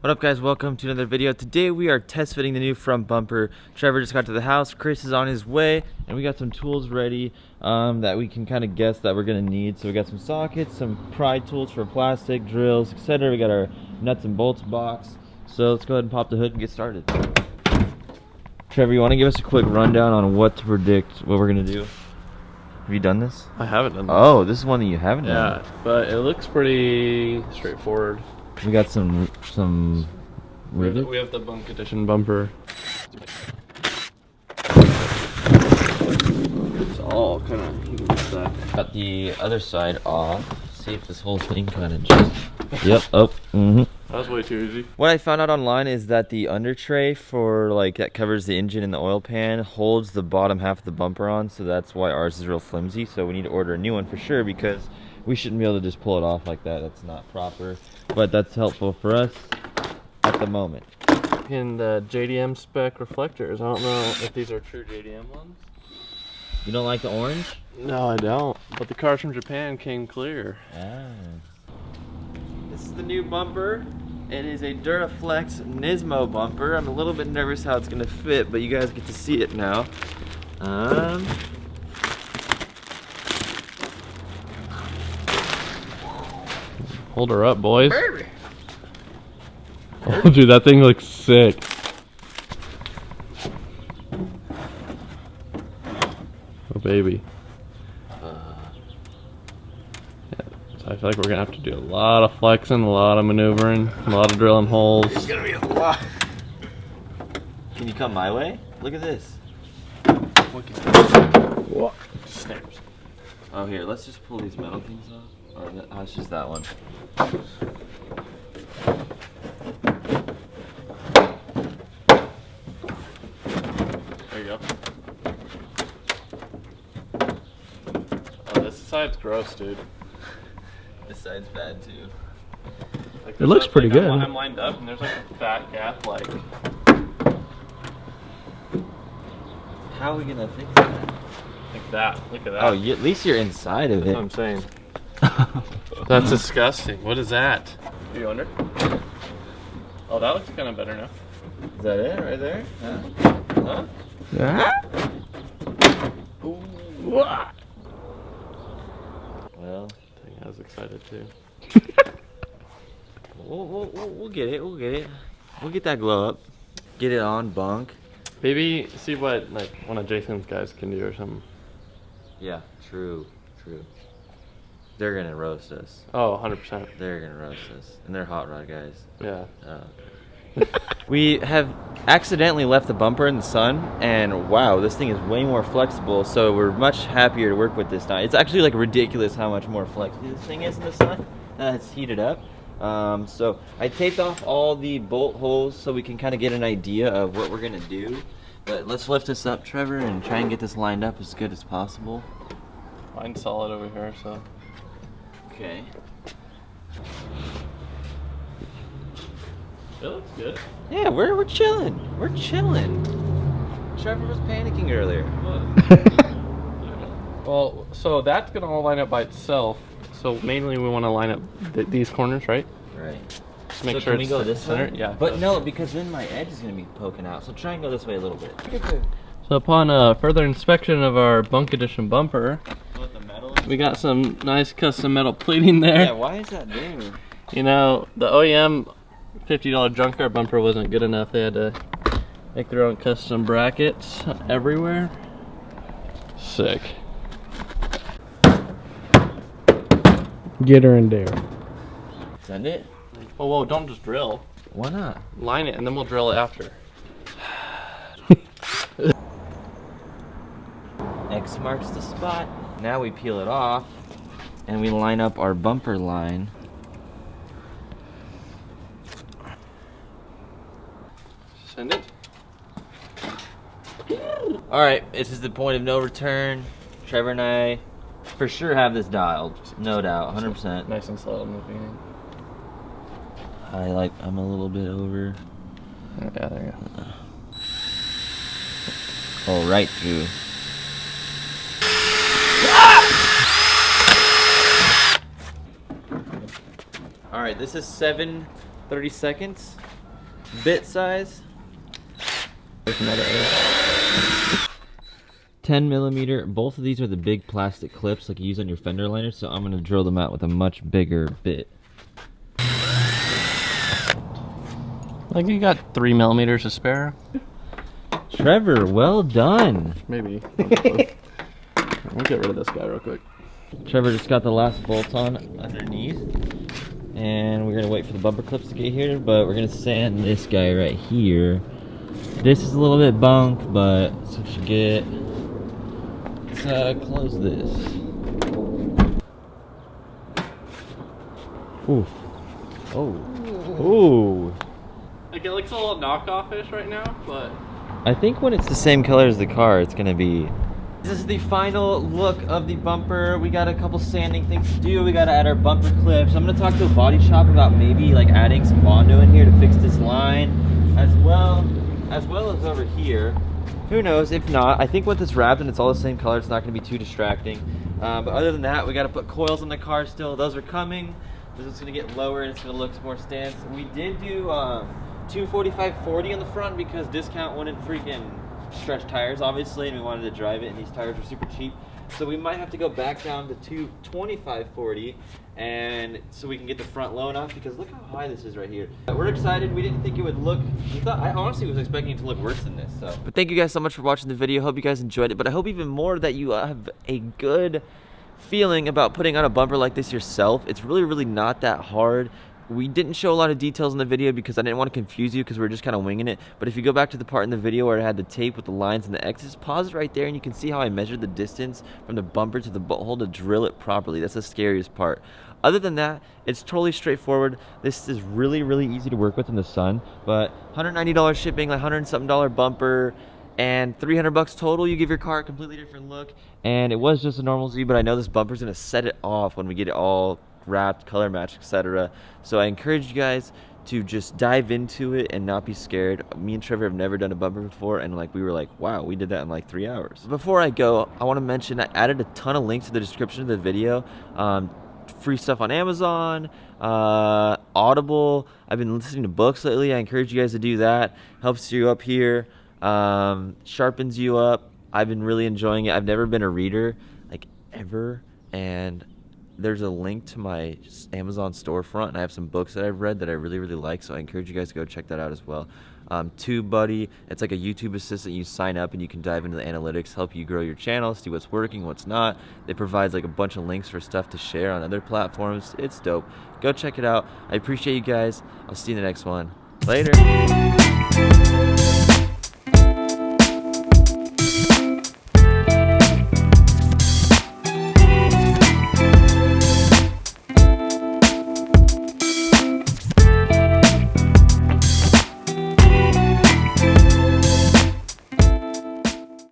What up, guys? Welcome to another video. Today we are test fitting the new front bumper. Trevor just got to the house, Chris is on his way, and we got some tools ready that we can kind of guess that we're gonna need. So we got some sockets, some pry tools for plastic, drills, etc. We got our nuts and bolts box. So let's go ahead and pop the hood and get started. Trevor, you want to give us a quick rundown on what to predict what we're gonna do? Have you done this? I haven't done this. Oh, this is one that you haven't done. Yeah, but it looks pretty straightforward. We got some rivets. We have the bunk edition bumper. It's all kind of, you can get that. Got the other side off. See if this whole thing kind of just. Yep. Oh. That was way too easy. What I found out online is that the under tray for that covers the engine and the oil pan holds the bottom half of the bumper on, so that's why ours is real flimsy. So we need to order a new one for sure because we shouldn't be able to just pull it off like that. That's not proper. But that's helpful for us at the moment. And JDM spec reflectors. I don't know if these are true JDM ones. You don't like the orange? No, I don't. But the cars from Japan came clear. Ah. This is the new bumper. It is a duraflex NISMO bumper. I'm a little bit nervous how it's gonna fit, but you guys get to see it now. Hold her up, boys. Baby. Oh, dude, that thing looks sick. Oh, baby. So I feel like we're gonna have to do a lot of flexing, a lot of maneuvering, a lot of drilling holes. It's gonna be a lot. Can you come my way? Look at this. What? Snaps. Oh, here, let's just pull these metal things off. Or it's just that one. There you go. Oh, this side's gross, dude. This side's bad too. Like, it looks pretty good. I'm lined up and there's like a fat gap, like. How are we gonna fix that? Like that. Look at that. Oh, at least you're inside of That's it. what I'm saying. That's disgusting. What is that? Are you under? Oh, that looks kind of better now. Is that it right there? Huh? Ooh. Well, I was excited too. we'll get it. We'll get it. We'll get that glow up. Get it on bunk. Maybe see what like one of Jason's guys can do or something. Yeah, true. They're gonna roast us. Oh, 100%. They're gonna roast us. And they're hot rod guys. Yeah. Oh, okay. We have accidentally left the bumper in the sun, and wow, this thing is way more flexible, so we're much happier to work with this now. It's actually like ridiculous how much more flexible this thing is in the sun. It's heated up. So I taped off all the bolt holes so we can kind of get an idea of what we're gonna do. But let's lift this up, Trevor, and try and get this lined up as good as possible. Mine's solid over here, so. Okay. It looks good. Yeah, we're chilling. We're chilling. Trevor was panicking earlier. Well, so that's gonna all line up by itself. So mainly we want to line up these corners, right? Right. Just make so sure can we it's go this center. way? Yeah. But no, because then my edge is gonna be poking out. So try and go this way a little bit. So upon further inspection of our bunk edition bumper, What, the metal? we got some nice custom metal pleating there. Yeah, why is that there? You know, the OEM $50 junkyard bumper wasn't good enough. They had to make their own custom brackets everywhere. Sick. Get her in there. Send it? Oh, whoa, don't just drill. Why not? Line it and then we'll drill it after. X marks the spot. Now we peel it off and we line up our bumper line. Send it. Alright, this is the point of no return. Trevor and I for sure have this dialed. No doubt, 100%. Nice and slow moving. I'm a little bit over. Yeah, there you go. Oh, right through. Alright, this is 7/32. Bit size. There's another A. 10 millimeter. Both of these are the big plastic clips like you use on your fender liner, so I'm gonna drill them out with a much bigger bit. Like you got 3 millimeters to spare. Trevor, well done. Maybe. We'll get rid of this guy real quick. Trevor just got the last bolt on underneath, and we're gonna wait for the bumper clips to get here, but we're gonna sand this guy right here. This is a little bit bunk, but that's what you get. Let's close this. Oof. Oh. Ooh. Like it looks a little knockoff-ish right now, but I think when it's the same color as the car, it's gonna be. This is the final look of the bumper. We got a couple sanding things to do. We gotta add our bumper clips. I'm gonna talk to a body shop about maybe like adding some Bondo in here to fix this line, as well as over here. Who knows? If not, I think with this wrapped and it's all the same color, it's not gonna be too distracting. But other than that, we gotta put coils on the car still. Those are coming. This is gonna get lower and it's gonna look more stance. We did do 245/40 on the front because discount wouldn't freaking stretch tires, obviously, and we wanted to drive it, and these tires were super cheap. So we might have to go back down to 225/40, and so we can get the front loan off, because look how high this is right here. We're excited. We didn't think it would look, I honestly was expecting it to look worse than this. So, but thank you guys so much for watching the video. Hope you guys enjoyed it, but I hope even more that you have a good feeling about putting on a bumper like this yourself. It's really not that hard. We didn't show a lot of details in the video because I didn't want to confuse you, because we were just kind of winging it. But if you go back to the part in the video where I had the tape with the lines and the X's, pause it right there and you can see how I measured the distance from the bumper to the bolt hole to drill it properly. That's the scariest part. Other than that, it's totally straightforward. This is really easy to work with in the sun. But $190 shipping, like $100 and something bumper, and $300 total. You give your car a completely different look. And it was just a normal Z, but I know this bumper's gonna set it off when we get it all wrapped, color match, etc. So I encourage you guys to just dive into it and not be scared. Me and Trevor have never done a bumper before, and like we were like, wow, we did that in like 3 hours. Before I go, I want to mention I added a ton of links to the description of the video. Free stuff on Amazon, Audible. I've been listening to books lately. I encourage you guys to do that. Helps you up here, sharpens you up. I've been really enjoying it. I've never been a reader, like, ever, and there's a link to my Amazon storefront, and I have some books that I've read that I really like, so I encourage you guys to go check that out as well. TubeBuddy, it's like a YouTube assistant. You sign up and you can dive into the analytics, help you grow your channel, see what's working, what's not. It provides like a bunch of links for stuff to share on other platforms. It's dope. Go check it out. I appreciate you guys. I'll see you in the next one. Later.